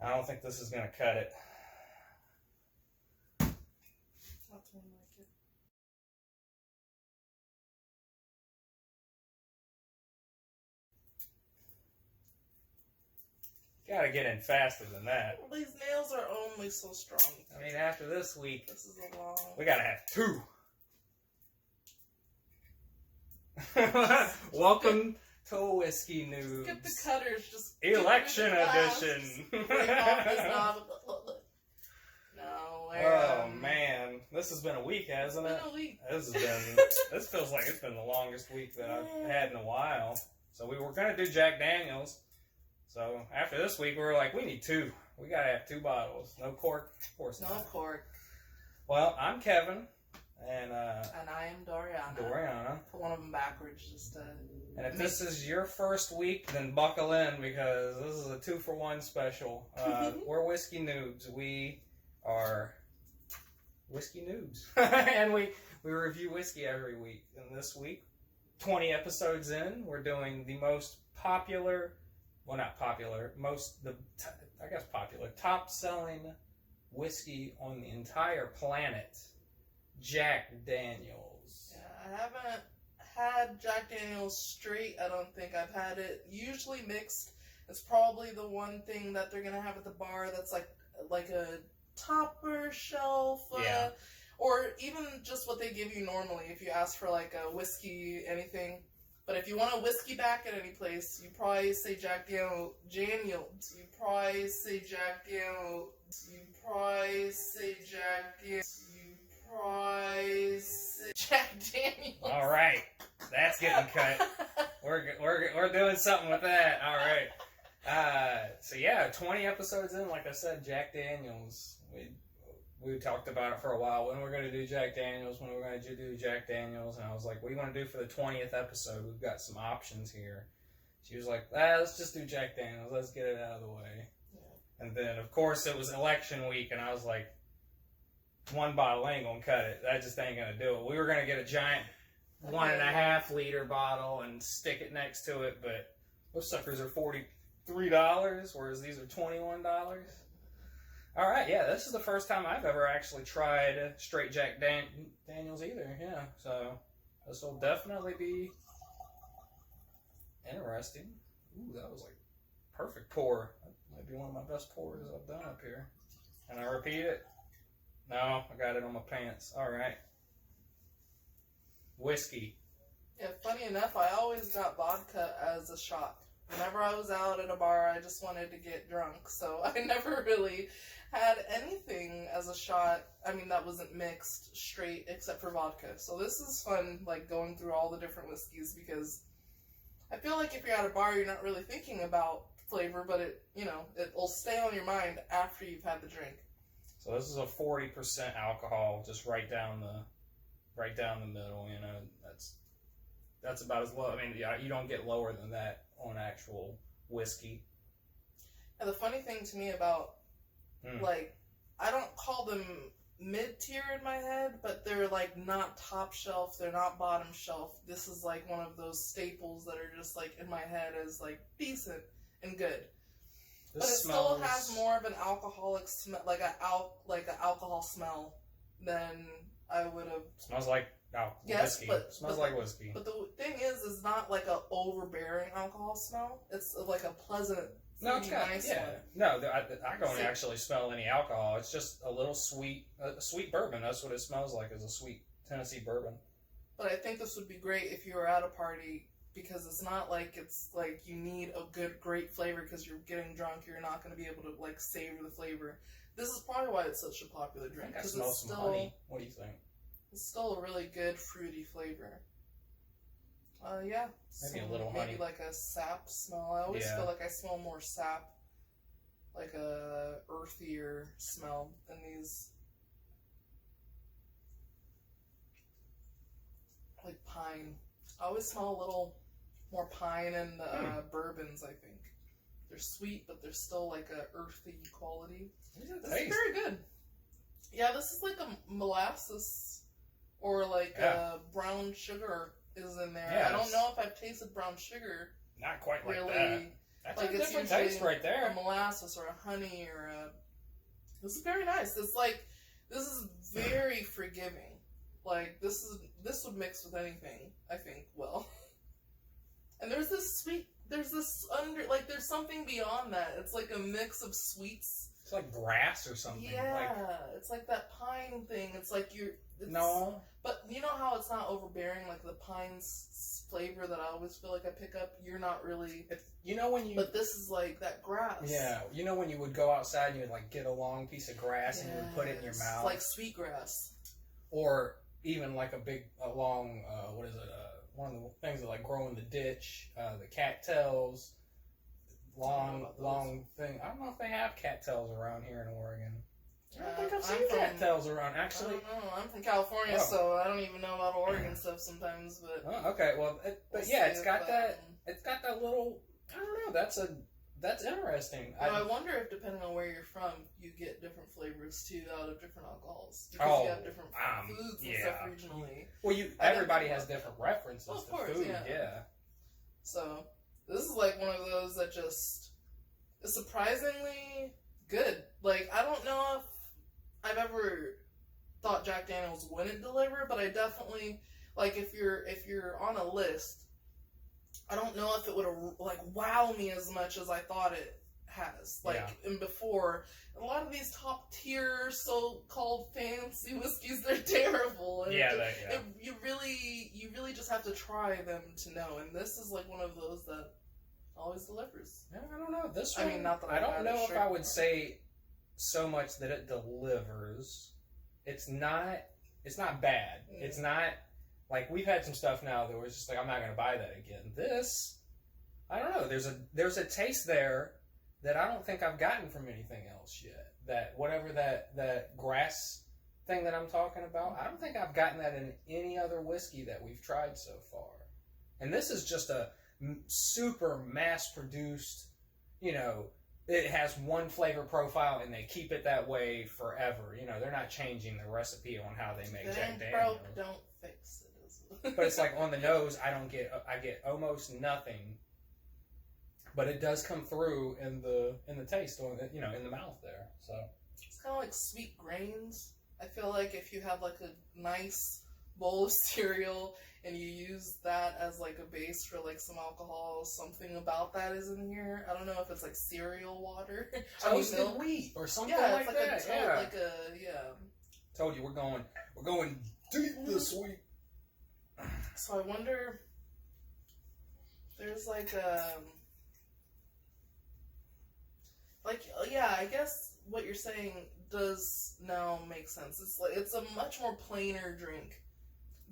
I don't think this is going to cut it. That's one like it. Got to get in faster than that. Well, these nails are only so strong. I mean, after this week, This is a long. we got to have 2. Welcome to Whiskey News. Get the cutters. Just Election fast. edition. Break off this knob. No. Oh man, this has been a week, hasn't it? It's been a week. This feels like it's been the longest week that I've had in a while. So we were gonna do Jack Daniels. So after this week, we were like, we need 2. We gotta have 2 bottles. No cork, of course No not. cork. Well, I'm Kevin, and I am Doriana. Doriana. Put one of them backwards just to. And if this is your first week, then buckle in because this is a 2-for-1 special. We're Whiskey Noobs. We are Whiskey Noobs. And we review whiskey every week. And this week, 20 episodes in, we're doing the most popular, well not popular, popular, top-selling whiskey on the entire planet, Jack Daniels. Yeah, I haven't had Jack Daniels straight. I don't think I've had it. Usually mixed. It's probably the one thing that they're gonna have at the bar that's like a topper shelf, Yeah. or even just what they give you normally if you ask for like a whiskey anything. But if you want a whiskey back at any place, you probably say Jack Daniels. You probably say Jack Daniels. You probably say Jack Daniels. You probably say Jack Daniels. All right, that's getting cut. We're doing something with that. All right. So yeah, 20 episodes in, like I said, Jack Daniels. We talked about it for a while. When we're going to do Jack Daniels, and I was like, what do you want to do for the 20th episode? We've got some options here. She was like, let's just do Jack Daniels. Let's get it out of the way. Yeah. And then, of course, it was election week, and I was like, 1 bottle ain't going to cut it. That just ain't going to do it. We were going to get a giant 1.5 liter bottle and stick it next to it, but those suckers are $43, whereas these are $21. All right, yeah, this is the first time I've ever actually tried straight Jack Daniels either, yeah. So this will definitely be interesting. Ooh, that was like perfect pour. That might be one of my best pours I've done up here. Can I repeat it? No, I got it on my pants. All right. Whiskey. Yeah, funny enough, I always got vodka as a shot. Whenever I was out at a bar, I just wanted to get drunk, so I never really had anything as a shot. I mean, that wasn't mixed straight except for vodka. So this is fun, like going through all the different whiskeys, because I feel like if you're at a bar, you're not really thinking about flavor, but it'll stay on your mind after you've had the drink. So this is a 40% alcohol, just right down the middle. You know, that's about as low. I mean, you don't get lower than that on actual whiskey. And the funny thing to me about like, I don't call them mid-tier in my head, but they're like not top shelf, they're not bottom shelf. This is like one of those staples that are just like in my head as like decent and good. But it still has more of an alcoholic smell, like an alcohol smell than I would have. Smells like whiskey. Smells like whiskey. But the thing is not like a overbearing alcohol smell. It's like a pleasant. No, it's got nice. Yeah, no, I don't actually smell any alcohol. It's just a little sweet bourbon. That's what it smells like, is a sweet Tennessee bourbon. But I think this would be great if you were at a party, because it's not like it's like you need a great flavor because you're getting drunk. You're not going to be able to like savor the flavor. This is probably why it's such a popular drink. I smell some honey. What do you think? It's still a really good fruity flavor. Yeah. Maybe a little honey. Maybe like a sap smell. I always feel like I smell more sap, like a earthier smell than these. Like pine. I always smell a little more pine in the bourbons, I think. They're sweet, but they're still like a earthy quality. This is very good. Yeah, this is like a molasses or like a brown sugar is in there. Yeah, I don't know if I've tasted brown sugar. Not quite like that. That's like a it's different usually taste right a there. molasses or a honey or a. This is very nice. This is very forgiving. Like this would mix with anything, I think. Well, and there's this sweet. There's this there's something beyond that. It's like a mix of sweets. It's like grass or something. Yeah, it's like that pine thing. It's like no. But you know how it's not overbearing, like the pine's flavor that I always feel like I pick up. You're not really. But this is like that grass. Yeah, you know when you would go outside and you would like get a long piece of grass and you would put it in your mouth, like sweet grass, or even like a long what is it? One of the things that like grow in the ditch, the cattails. Long thing. I don't know if they have cattails around here in Oregon. I don't think I've seen cattails around, actually. I don't know. I'm from California, so I don't even know about Oregon stuff sometimes. But okay, well, it's got that little. I don't know. That's interesting. I wonder if depending on where you're from, you get different flavors too out of different alcohols because you have different foods and stuff regionally. Well, everybody has different references to food. Yeah. So. This is like one of those that just is surprisingly good. Like, I don't know if I've ever thought Jack Daniels wouldn't deliver, but I definitely, like, if you're on a list, I don't know if it would, like, wow me as much as I thought it has. Like, and before, a lot of these top tier, so-called fancy whiskeys, they're terrible. And you really just have to try them to know. And this is like one of those that always delivers. Yeah, I don't know. This one, I mean, not that I don't know if I would say so much that it delivers. It's not bad. Yeah. It's not, like, we've had some stuff now that was just like, I'm not going to buy that again. This, I don't know. There's a taste there that I don't think I've gotten from anything else yet. That whatever that grass thing that I'm talking about, I don't think I've gotten that in any other whiskey that we've tried so far. And this is just a super mass-produced, it has one flavor profile and they keep it that way forever. They're not changing the recipe on how they make Jack Daniels. Don't fix it. But it's like on the nose, I get almost nothing. But it does come through in the taste, or in the mouth there. So it's kind of like sweet grains. I feel like if you have like a nice bowl of cereal and you use that as like a base for like some alcohol, something about that is in here. I don't know if it's like cereal water, toasted wheat or something like that. Told you we're going deep this week. So I wonder. There's like I guess what you're saying does now make sense. It's a much more plainer drink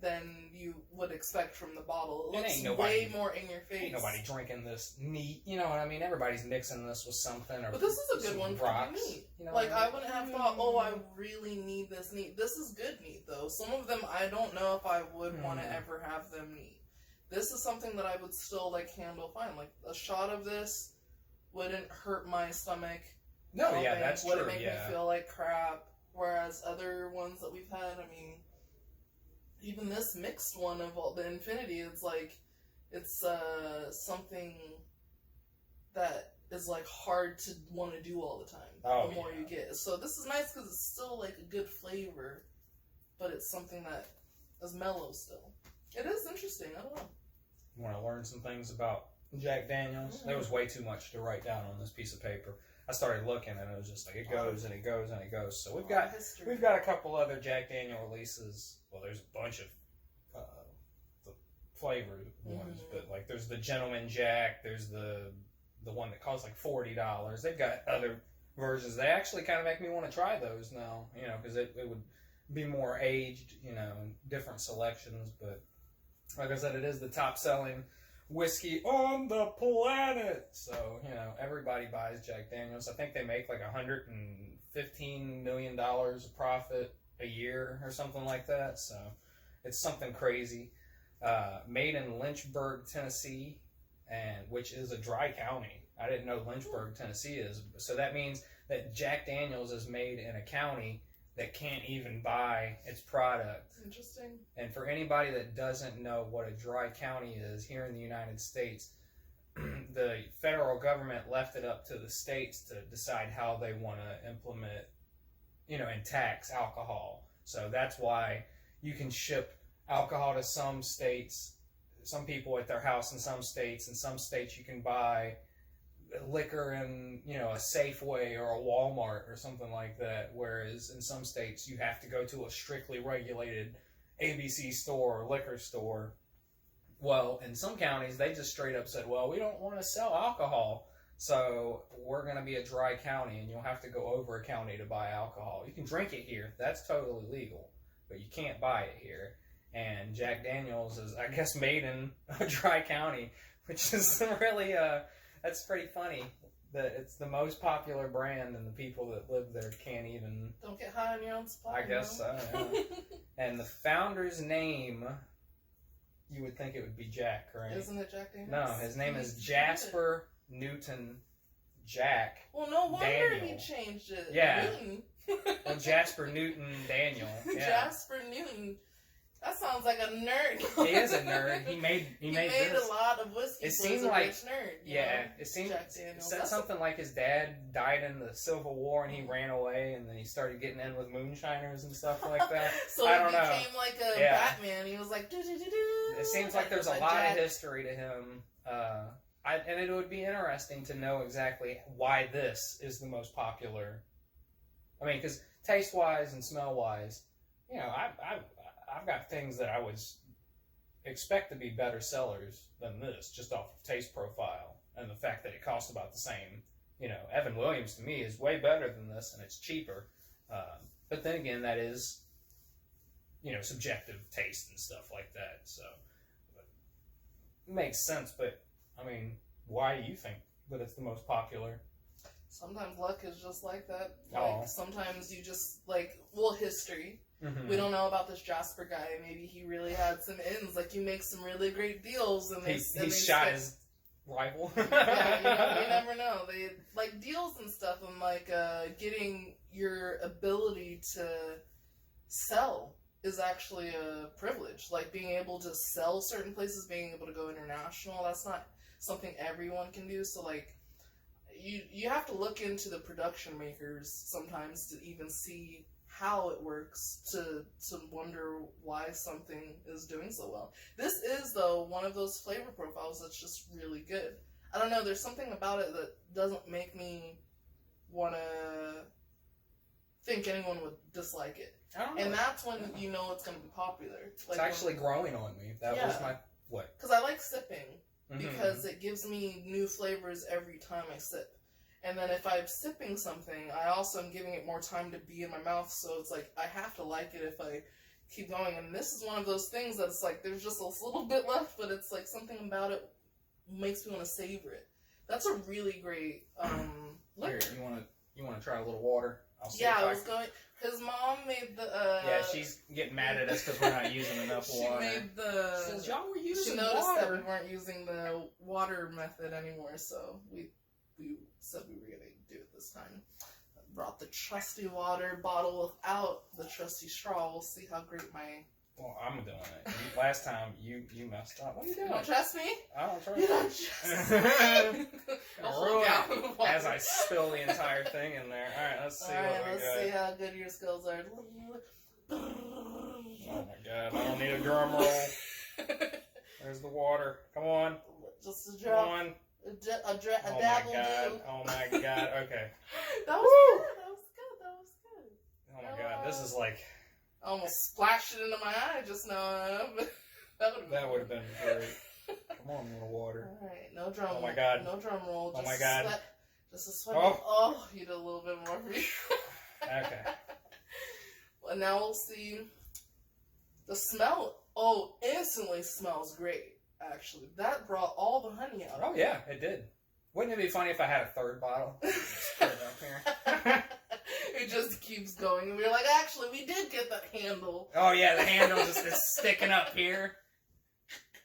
than you would expect from the bottle. It looks way more in your face. Ain't nobody drinking this neat. You know what I mean? Everybody's mixing this with something. But this is a good one for neat. I wouldn't have thought, I really need this neat. This is good neat, though. Some of them, I don't know if I would want to ever have them neat. This is something that I would still, handle fine. Like, a shot of this wouldn't hurt my stomach. No, that's true. Wouldn't make me feel like crap. Whereas other ones that we've had, even this mixed one of all the Infinity, it's something that is hard to want to do all the time. The more you get, so this is nice because it's still a good flavor, but it's something that is mellow still. It is interesting. I don't know. You want to learn some things about Jack Daniels? Mm-hmm. There was way too much to write down on this piece of paper. I started looking and it was just it goes and it goes and it goes. So we've got a couple other Jack Daniel releases. Well, there's a bunch of the flavored ones, but there's the Gentleman Jack. There's the one that costs $40. They've got other versions. They actually kind of make me want to try those now. Because it would be more aged. Different selections. But like I said, it is the top selling whiskey on the planet. So, everybody buys Jack Daniels. I think they make $115 million of profit a year or something like that. So, it's something crazy. Made in Lynchburg, Tennessee, which is a dry county. I didn't know Lynchburg, Tennessee is. So that means that Jack Daniels is made in a county that can't even buy its product. Interesting. And for anybody that doesn't know what a dry county is, here in the United States, the federal government left it up to the states to decide how they want to implement, and tax alcohol. So that's why you can ship alcohol to some states, some people at their house in some states. In some states you can buy liquor in, a Safeway or a Walmart or something like that. Whereas in some states you have to go to a strictly regulated ABC store or liquor store. Well, in some counties, they just straight up said, well, we don't want to sell alcohol, so we're going to be a dry county, and you'll have to go over a county to buy alcohol. You can drink it here. That's totally legal, but you can't buy it here. And Jack Daniels is, I guess, made in a dry county, which is really, that's pretty funny. That it's the most popular brand, and the people that live there can't even... Don't get high on your own supply. I guess so, yeah. And the founder's name... You would think it would be Jack, right? Isn't it Jack Daniels? No, his name is Jasper Newton Jack. Well, no wonder Daniel. he changed it. Yeah. Newton. Well, Jasper Newton Daniel. Yeah. Jasper Newton. That sounds like a nerd. He is a nerd. He made this. A lot of whiskey. It so seemed he's a like rich nerd. Yeah, it seemed Jack Daniels. said something like his dad died in the Civil War and he ran away, and then he started getting in with moonshiners and stuff like that. So I don't he know. became like a Batman. He was like, do-do-do-do. It seems like there's a lot of history to him. And it would be interesting to know exactly why this is the most popular. I mean, because taste-wise and smell-wise, I've got things that I would expect to be better sellers than this, just off of taste profile and the fact that it costs about the same. Evan Williams to me is way better than this, and it's cheaper. But then again, that is, subjective taste and stuff like that. So it makes sense. But I mean, why do you think that it's the most popular? Sometimes luck is just like that. Oh. Sometimes you just history. Mm-hmm. We don't know about this Jasper guy. Maybe he really had some ins. Like, you make some really great deals, and he shot his rival. Yeah, you never know. They deals and stuff, and getting your ability to sell is actually a privilege. Like, being able to sell certain places, being able to go international, that's not something everyone can do. So you have to look into the production makers sometimes to even see how it works, to wonder why something is doing so well. This is, though, one of those flavor profiles that's just really good. I don't know, there's something about it that doesn't make me want to think anyone would dislike it. I don't know. And that's when you know it's going to be popular. It's actually growing on me. That was my... What? Because I like sipping. Because it gives me new flavors every time I sip. And then if I'm sipping something, I also am giving it more time to be in my mouth, so it's like, I have to like it if I keep going. And this is one of those things that's like, there's just a little bit left, but it's like something about it makes me want to savor it. That's a really great liquor. Here, you want to try a little water? I'll see I was going, because Mom made the... yeah, she's getting mad at us because we're not using enough water. She made the... Since y'all were using She noticed water. that we weren't using the water method anymore, so we said we were going to do it this time. I brought the trusty water bottle without the trusty straw. We'll see how great my... Well, I'm doing it. Last time, you messed up. What are you doing? You don't trust me? I don't trust You don't trust me? As I spill the entire thing in there. Alright, let's see what we got. Let's see how good your skills are. Oh my god, I don't need a drum roll. There's the water. Come on. Just a drop. Come on. A dabble do. Oh my god, okay. That was good. Oh my god, this is like... I almost splashed it into my eye just now. That would have been great. Come on, little water. Alright, no drum roll. Oh my god. No drum roll. Oh my god. Just a sweat. Oh, you did a little bit more for me. Okay. Well, now we'll see the smell. Oh, instantly smells great, actually. That brought all the honey out. Oh yeah, it did. Wouldn't it be funny if I had a third bottle? Just put it up here. It just keeps going. And we were like, actually, we did get the handle. Oh yeah, the handle just is sticking up here.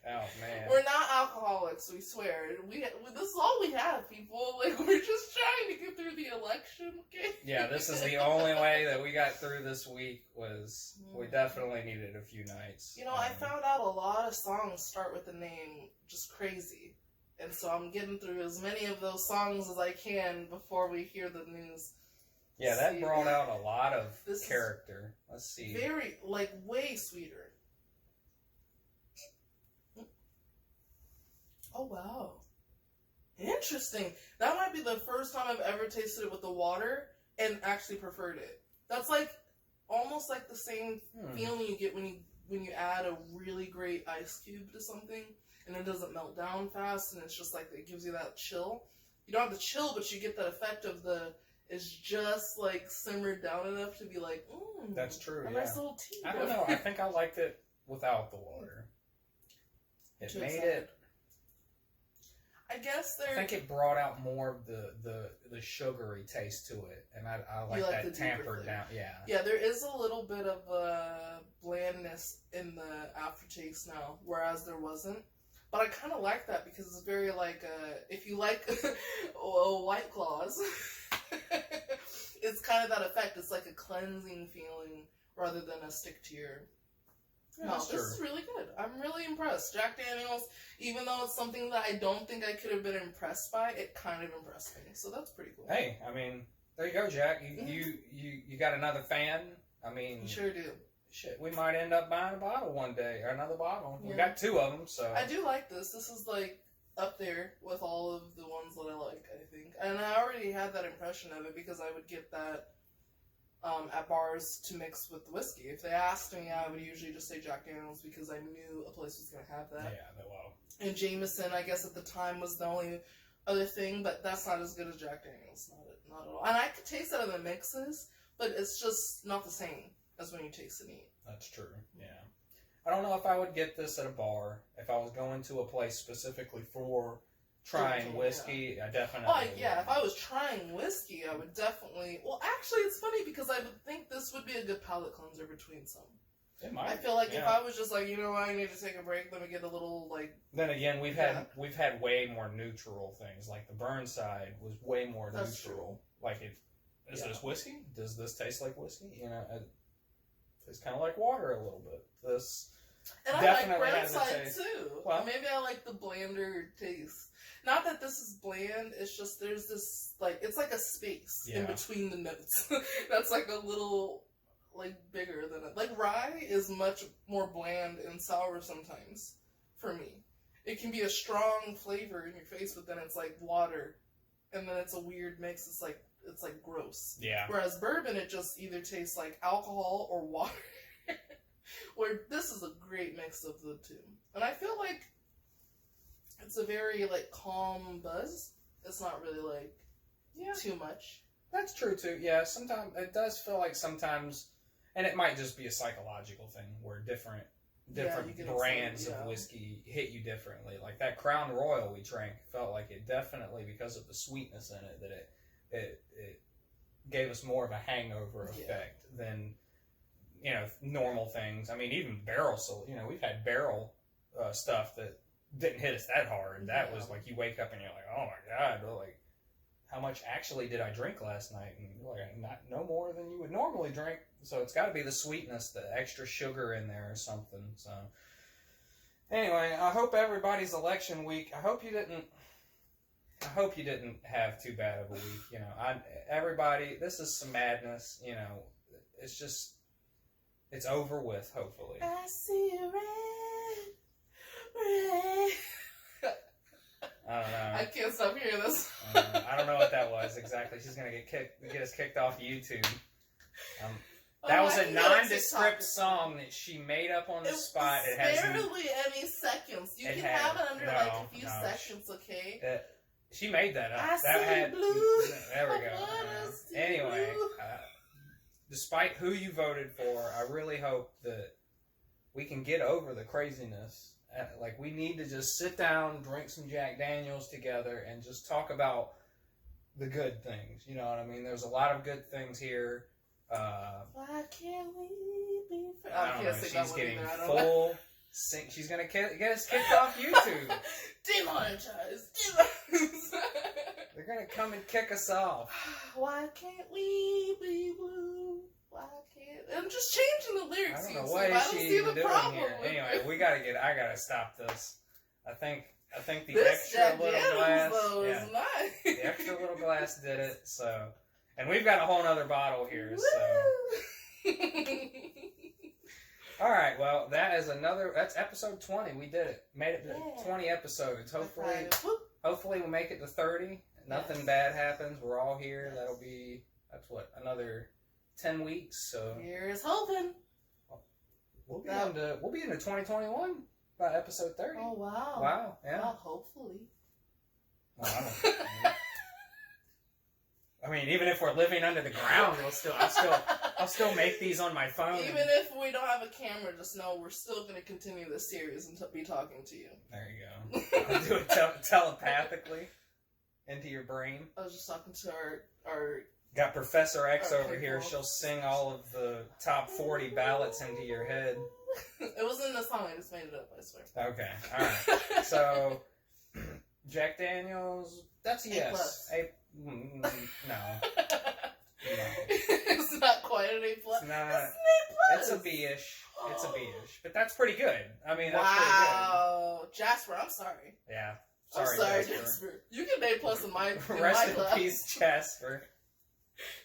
Oh man. We're not alcoholics, we swear. This is all we have, people. Like, we're just trying to get through the election, okay? Yeah, this is the only way that we got through this week was we definitely needed a few nights. You know, I found out a lot of songs start with the name just crazy. And so I'm getting through as many of those songs as I can before we hear the news. Yeah, that brought out a lot of character. Let's see. Very, like, way sweeter. Oh, wow. Interesting. That might be the first time I've ever tasted it with the water and actually preferred it. That's like almost like the same feeling you get when you add a really great ice cube to something and it doesn't melt down fast and it's just like it gives you that chill. You don't have the chill, but you get that effect of it's just like simmered down enough to be like, that's true. A nice little tea. I don't know. I think I liked it without the water. It made it. I guess I think it brought out more of the sugary taste to it, and I like that tampered down. Yeah. Yeah, there is a little bit of blandness in the aftertaste now, whereas there wasn't. But I kind of like that because it's very like if you like White Claws, it's kind of that effect. It's like a cleansing feeling rather than a stick to your. Yeah, no, this is really good. I'm really impressed. Jack Daniels, even though it's something that I don't think I could have been impressed by, it kind of impressed me. So that's pretty cool. Hey, I mean, there you go, Jack. You got another fan. I mean, you sure do. Shit, we might end up buying a bottle one day, or another bottle. Yeah. We got 2 of them, so. I do like this. This is like up there with all of the ones that I like, I think. And I already had that impression of it because I would get that at bars to mix with the whiskey. If they asked me, I would usually just say Jack Daniels because I knew a place was going to have that. Yeah, well. And Jameson, I guess at the time, was the only other thing, but that's not as good as Jack Daniels. Not at all. And I could taste it in the mixes, but it's just not the same as when you taste it neat. That's true, yeah. I don't know if I would get this at a bar. If I was going to a place specifically for trying whiskey, I definitely would. If I was trying whiskey, I would definitely... Well, actually, it's funny because I would think this would be a good palate cleanser between some. It might. I feel like if I was just like, you know what, I need to take a break, let me get a little, like... Then again, we've had way more neutral things. Like the Burnside was way more neutral. True. Like, is this whiskey? Does this taste like whiskey? You know, it's kind of like water a little bit. This and definitely I like has a Burnside taste. too. Well, maybe I like the blander taste. Not that this is bland, it's just there's this, like, it's like a space in between the notes. That's like a little, like, bigger than it. Like, rye is much more bland and sour sometimes, for me. It can be a strong flavor in your face, but then it's like water. And then it's a weird mix, it's like gross. Yeah. Whereas bourbon, it just either tastes like alcohol or water. Where this is a great mix of the two. And I feel like it's a very, like, calm buzz. It's not really, like, too much. That's true, too. Yeah, sometimes, it does feel like sometimes, and it might just be a psychological thing, where different brands of whiskey hit you differently. Like, that Crown Royal we drank felt like it definitely, because of the sweetness in it, that it gave us more of a hangover effect than, you know, normal things. I mean, even barrel, we've had barrel stuff that didn't hit us that hard. That was like, you wake up and you're like, oh my God, like, how much actually did I drink last night? And you're like, no more than you would normally drink. So it's got to be the sweetness, the extra sugar in there or something. So anyway, I hope everybody's election week, I hope you didn't have too bad of a week. You know, everybody, this is some madness. You know, it's over with, hopefully. I see red. I don't know. I can't stop hearing this. I don't know what that was exactly. She's gonna get us kicked off YouTube. That was a nondescript song that she made up on the spot. It has barely any seconds. You can have it under like a few seconds, okay? She made that up. Blue. There we go. Anyway, despite who you voted for, I really hope that we can get over the craziness. Like, we need to just sit down, drink some Jack Daniels together, and just talk about the good things. You know what I mean? There's a lot of good things here. Why can't we be friends? I don't know. She's getting full. She's gonna get us kicked off YouTube. Demonetized. They're gonna come and kick us off. Why can't we be blue? Why can't... I'm just changing the lyrics. I don't know what is she even doing here. Anyway, I gotta stop this. I think I think the This extra Jack little Daniels, glass. though, Yeah, is nice. the extra little glass did it. So, and we've got a whole nother bottle here. So, all right. Well, that's episode 20. We did it. Made it to 20 episodes. Hopefully we'll make it to 30. Nothing bad happens. We're all here. That's what, another 10 weeks. So here's hoping. We'll be into 2021 by episode 30. Oh wow! Wow, yeah. Well, hopefully. Well, I mean, even if we're living under the ground, I'll still make these on my phone. Even if we don't have a camera, just know we're still going to continue this series and be talking to you. There you go. I'll do it telepathically into your brain. I was just talking to our Got Professor X over people. here. She'll sing all of the top 40 ballots into your head. It was in the song. I just made it up, I swear. Okay, all right. So, Jack Daniels, that's a yes. No. It's not quite an A+. It's not. It's an A+. It's a B-ish. It's a B-ish. But that's pretty good. I mean, that's wow. Jasper, I'm sorry. pretty good. Yeah. I'm sorry, Jasper. You get an A+ in my class. Rest in peace, Jasper.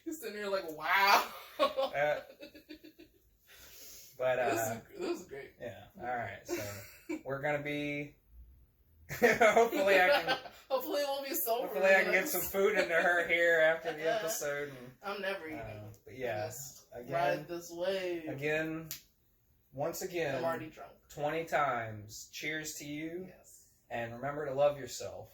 You're sitting here like, wow. But this is great. Yeah. All right. So we're gonna be. Hopefully we'll be sober. Hopefully I can get some food into her here after the episode. And, I'm never eating. But yes, again, ride this wave. Once again, I'm already drunk. 20 times. Cheers to you. Yes. And remember to love yourself.